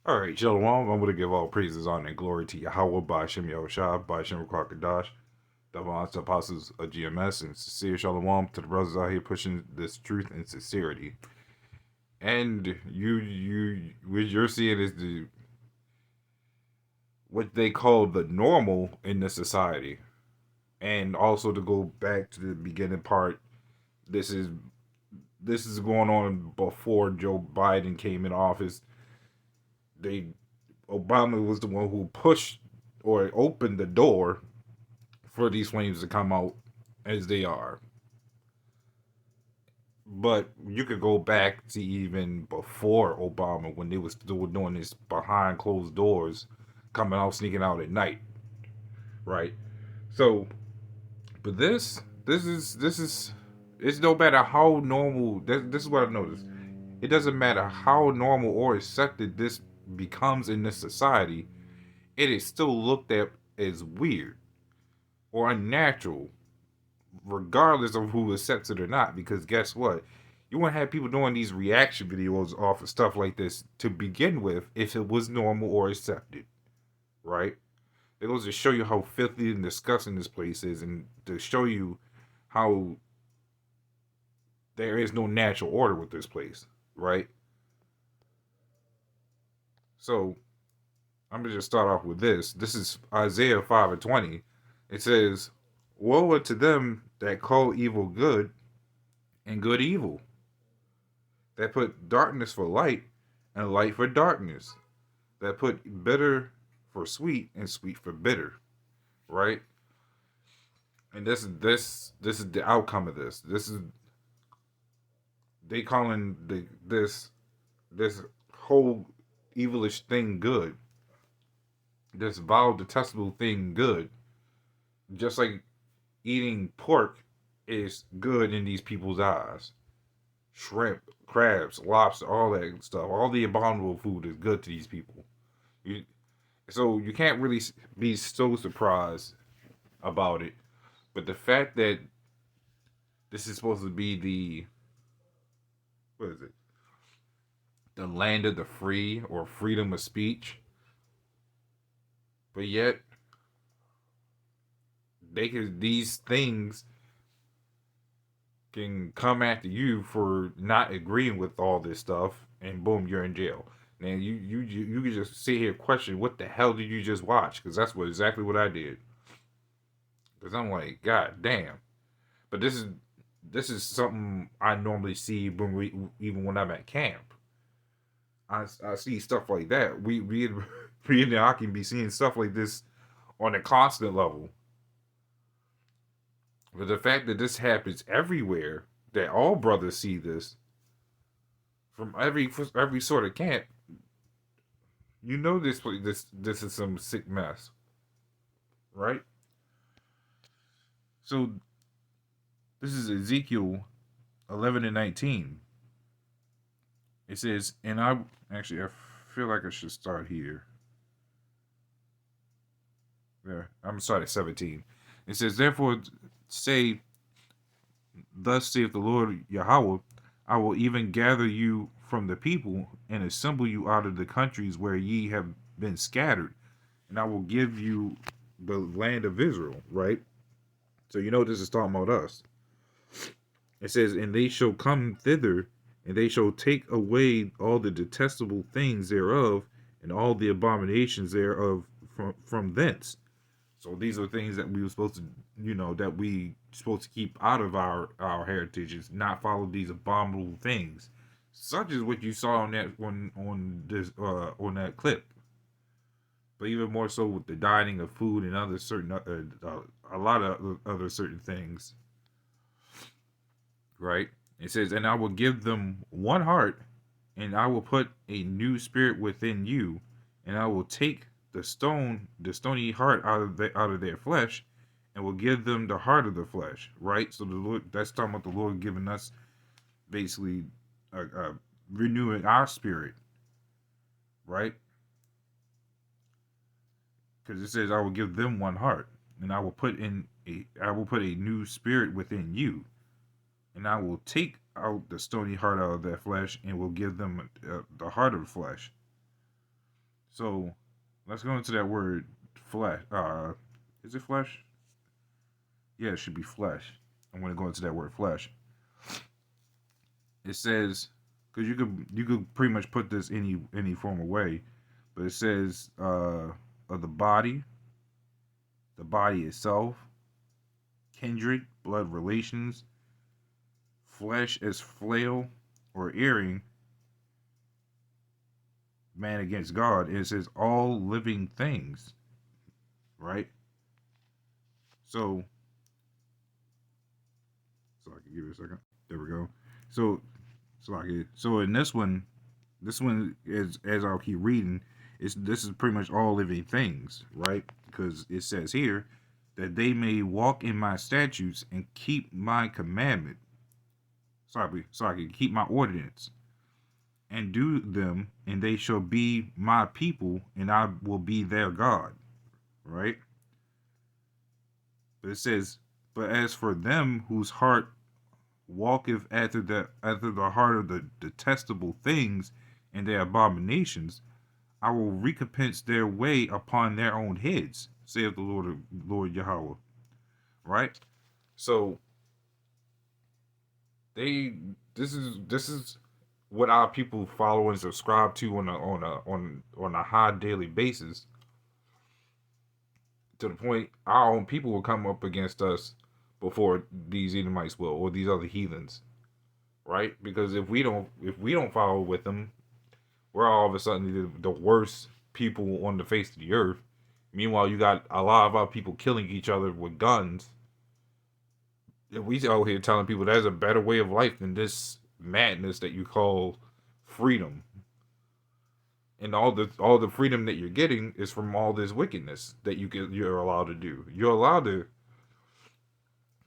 All right, Shalom. I'm going to give all praises, honor, and glory to Yahweh, by Shem Yahushua, by Shem Kwakadash, the apostles of GMS, and sincere Shalom to the brothers out here pushing this truth and sincerity. And what you're seeing is what they call the normal in this society. And also to go back to the beginning part, this is going on before Joe Biden came in office. Obama was the one who pushed or opened the door for these flames to come out as they are. But you could go back to even before Obama when they was still doing this behind closed doors, coming out, sneaking out at night, right? So, but this is it's no matter how normal. This is what I noticed. It doesn't matter how normal or accepted this becomes in this society, it is still looked at as weird or unnatural, regardless of who accepts it or not. Because guess what? You wouldn't have people doing these reaction videos off of stuff like this to begin with if it was normal or accepted, right? It goes to show you how filthy and disgusting this place is, and to show you how there is no natural order with this place, right? So I'm gonna just start off with this. This is Isaiah 5:20. It says, "Woe unto them that call evil good and good evil, that put darkness for light and light for darkness, that put bitter for sweet and sweet for bitter." Right? And this is the outcome of this. This is they calling this whole evilish thing good. This vile, detestable thing good. Just like eating pork is good in these people's eyes. Shrimp, crabs, lobster, all that stuff, all the abominable food is good to these people. So you can't really be so surprised about it. But the fact that this is supposed to be what is it? The land of the free or freedom of speech. But yet these things can come after you for not agreeing with all this stuff, and boom, you're in jail. Now you can just sit here and question what the hell did you just watch? Because that's exactly what I did. Because I'm like, God damn. But this is something I normally see even when I'm at camp. I see stuff like that. We in I can be seeing stuff like this on a constant level. But the fact that this happens everywhere, that all brothers see this from every sort of camp, you know this is some sick mess, right? So this is Ezekiel 11:19. It says, and I feel like I should start here. There, I'm gonna start at 17. It says, therefore say, thus saith the Lord Yahweh, I will even gather you from the people and assemble you out of the countries where ye have been scattered, and I will give you the land of Israel, right? So you know this is talking about us. It says, and they shall come thither, and they shall take away all the detestable things thereof, and all the abominations thereof from thence. So these are things that we were supposed to, that we supposed to keep out of our heritages, not follow these abominable things, such as what you saw on that clip. But even more so with the dining of food and other certain a lot of other certain things, right? It says, "And I will give them one heart, and I will put a new spirit within you, and I will take the stony heart out of their flesh, and will give them the heart of the flesh." Right. So the Lord, that's talking about the Lord giving us basically renewing our spirit, right? Because it says, "I will give them one heart, and I will put a new spirit within you, and I will take out the stony heart out of their flesh, and will give them the heart of flesh." So let's go into that word flesh. Is it flesh? Yeah, it should be flesh. I'm going to go into that word flesh. It says, because you could pretty much put this any form of way, but it says of the body itself, kindred, blood relations, flesh as flail or earring, man against God. It says all living things, right? So I can give it a second. There we go. So so in this one is, as I'll keep reading, this is pretty much all living things, right? Because it says here that they may walk in my statutes and keep my commandment. So I can keep my ordinance and do them, and they shall be my people, and I will be their God. Right? But it says, "But as for them whose heart walketh after the heart of the detestable things and their abominations, I will recompense their way upon their own heads, saith the Lord Yahweh." Right? So they this is what our people follow and subscribe to on a high daily basis, to the point our own people will come up against us before these Edomites will, or these other heathens, right? Because if we don't follow with them, we're all of a sudden the worst people on the face of the earth. Meanwhile, you got a lot of our people killing each other with guns. And we out here telling people there's a better way of life than this madness that you call freedom. And all the freedom that you're getting is from all this wickedness that you're allowed to do. You're allowed to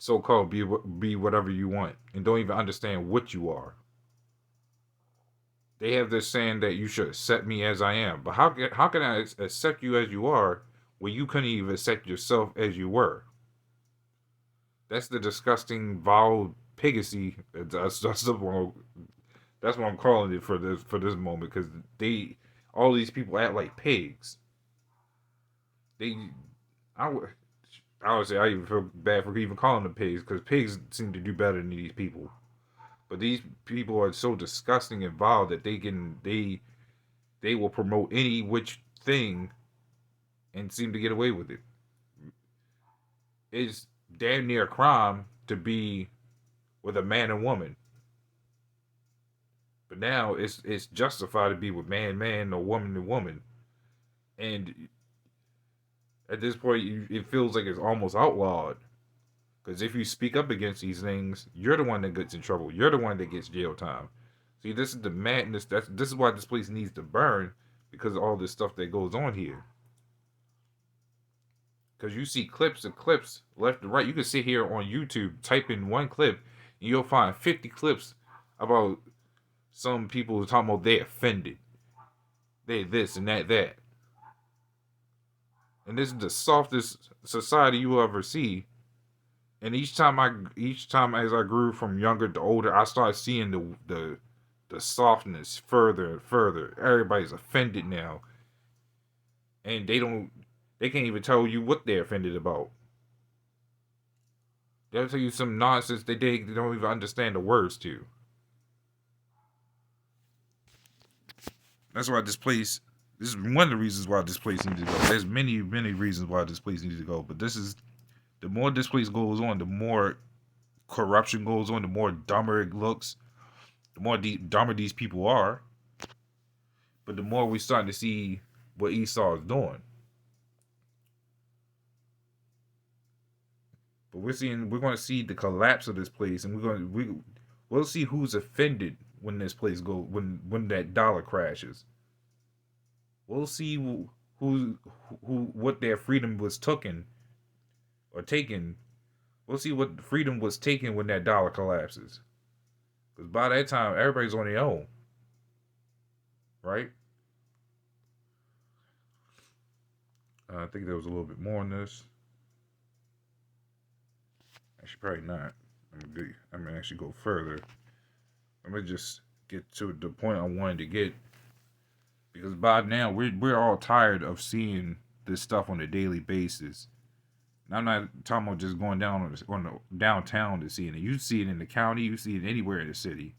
so-called be whatever you want and don't even understand what you are. They have this saying that you should accept me as I am, but how can I accept you as you are when you couldn't even accept yourself as you were? That's the disgusting, vile pigacy. That's what I'm calling it for this moment, because all these people act like pigs. They I would I would say I even feel bad for even calling them pigs, because pigs seem to do better than these people. But these people are so disgusting and vile that they will promote any which thing and seem to get away with it. It's damn near a crime to be with a man and woman. But now it's justified to be with man or woman to woman. And at this point, it feels like it's almost outlawed. Because if you speak up against these things, you're the one that gets in trouble. You're the one that gets jail time. See, this is the madness. This is why this place needs to burn, because of all this stuff that goes on here. Because you see clips and clips left and right. You can sit here on YouTube, type in one clip, and you'll find 50 clips about some people talking about they offended. They this and that. And this is the softest society you will ever see. And each time as I grew from younger to older, I started seeing the softness further and further. Everybody's offended now, and they can't even tell you what they're offended about. They'll tell you some nonsense they don't even understand the words to. That's why this place This is one of the reasons why this place needs to go. There's many, many reasons why this place needs to go, but this is the more this place goes on, the more corruption goes on, the more dumber it looks, the more dumber these people are. But the more we're starting to see what Esau is doing. But we're going to see the collapse of this place, and we'll see who's offended when this place when that dollar crashes. We'll see who what their freedom was taken or taken. We'll see what freedom was taken when that dollar collapses. Because by that time, everybody's on their own, right? I think there was a little bit more on this. Actually, probably not. I'm gonna actually go further. I'm gonna just get to the point I wanted to get, because by now we're all tired of seeing this stuff on a daily basis. And I'm not talking about just going down on the downtown to see it. You see it in the county. You see it anywhere in the city.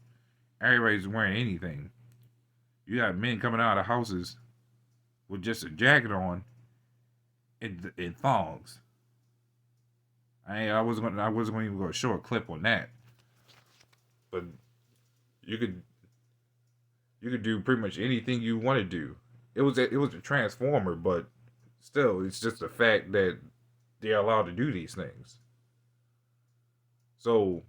Everybody's wearing anything. You got men coming out of houses with just a jacket on and thongs. I wasn't going to even go show a clip on that, but you could do pretty much anything you want to do. It was a transformer, but still, it's just the fact that they're allowed to do these things. So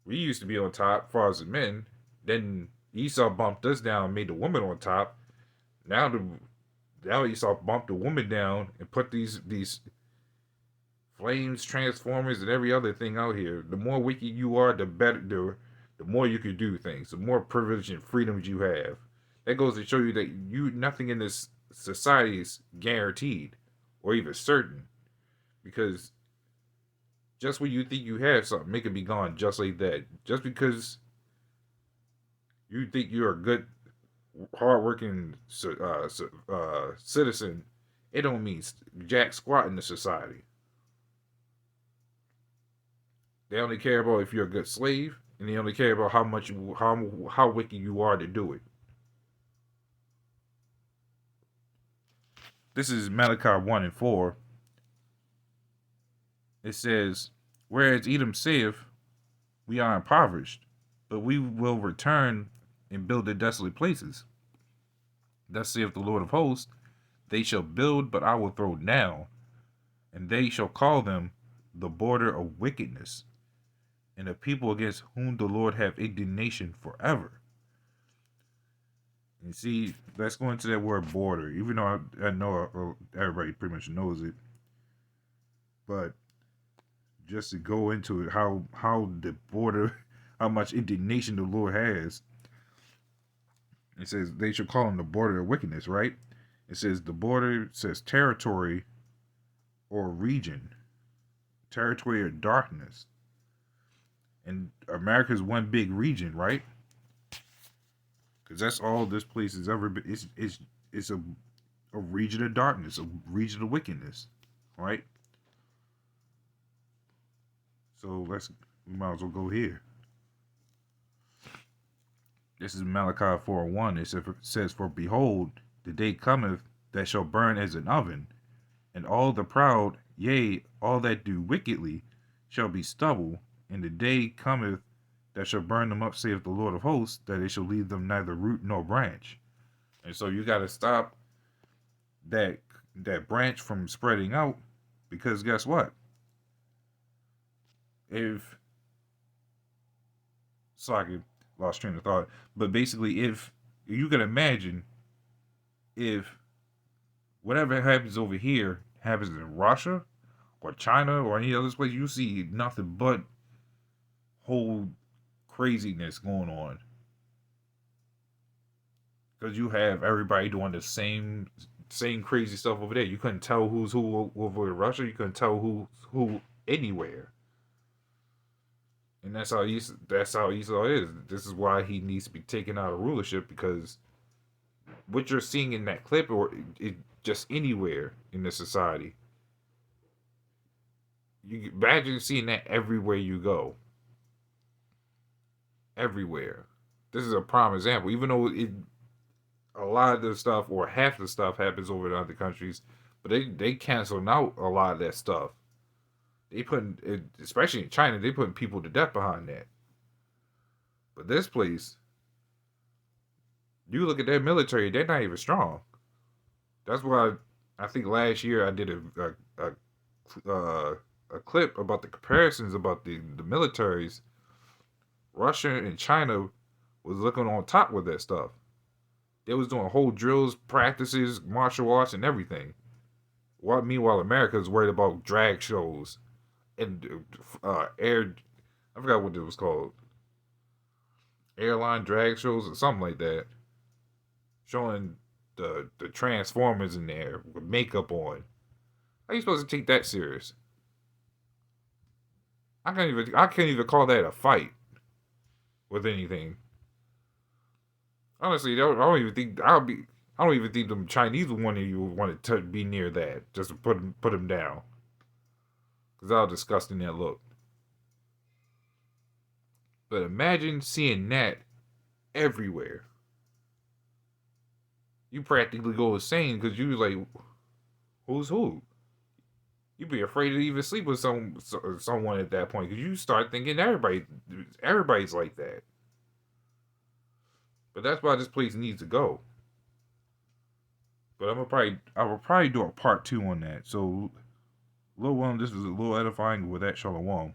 we used to be on top, as far as the men. Then Esau bumped us down and made the woman on top. Now Esau bumped the woman down and put these flames, transformers, and every other thing out here. The more wicked you are, the better. The more you can do things. The more privilege and freedoms you have. That goes to show you that nothing in this society is guaranteed or even certain, because just when you think you have something, it can be gone just like that. Just because you think you're a good, hardworking citizen, it don't mean jack squat in the society. They only care about if you're a good slave, and they only care about how wicked you are to do it. This is Malachi 1:4. It says, "Whereas Edom saith, we are impoverished, but we will return and build the desolate places. Thus saith the Lord of hosts, they shall build, but I will throw down, and they shall call them the border of wickedness, and a people against whom the Lord have indignation forever." You see, let's go into that word border, even though I know everybody pretty much knows it. But just to go into it, how the border, how much indignation the Lord has. It says they should call him the border of wickedness, right? It says the border says territory or region, territory of darkness. And America's one big region, right? Because that's all this place has ever been. It's a region of darkness, a region of wickedness, right? So we might as well go here. This is Malachi 4:1. It says, "For behold, the day cometh that shall burn as an oven, and all the proud, yea, all that do wickedly, shall be stubble. And the day cometh that shall burn them up, saith the Lord of hosts, that they shall leave them neither root nor branch." And so you got to stop that branch from spreading out, because guess what? I lost train of thought, but basically, if you can imagine, if whatever happens over here happens in Russia or China or any other place, you see nothing but whole craziness going on, because you have everybody doing the same crazy stuff over there. You couldn't tell who's who over in Russia. You couldn't tell who anywhere. And that's how Esau is. This is why he needs to be taken out of rulership, because what you're seeing in that clip, or just anywhere in the society, you imagine seeing that everywhere you go. Everywhere. This is a prime example. Even though a lot of the stuff or half the stuff happens over in other countries, but they canceling out a lot of that stuff. They putting, especially in China, they putting people to death behind that. But this place, you look at their military, they're not even strong. That's why I think last year I did a clip about the comparisons about the militaries. Russia and China was looking on top with that stuff. They was doing whole drills, practices, martial arts, and everything. While meanwhile, America is worried about drag shows and air. I forgot what it was called. Airline drag shows or something like that, showing the Transformers in there with makeup on. How are you supposed to take that serious? I can't even call that a fight with anything. Honestly, I don't even think I don't even think them Chinese would want you want to be near that just to put them down because how disgusting that looked. But imagine seeing that everywhere. You practically go insane because you like, who's who? You'd be afraid to even sleep with someone at that point because you start thinking everybody's like that. But that's why this place needs to go. But I will probably do a part 2 on that. So, little one, this was a little edifying with that Shalom.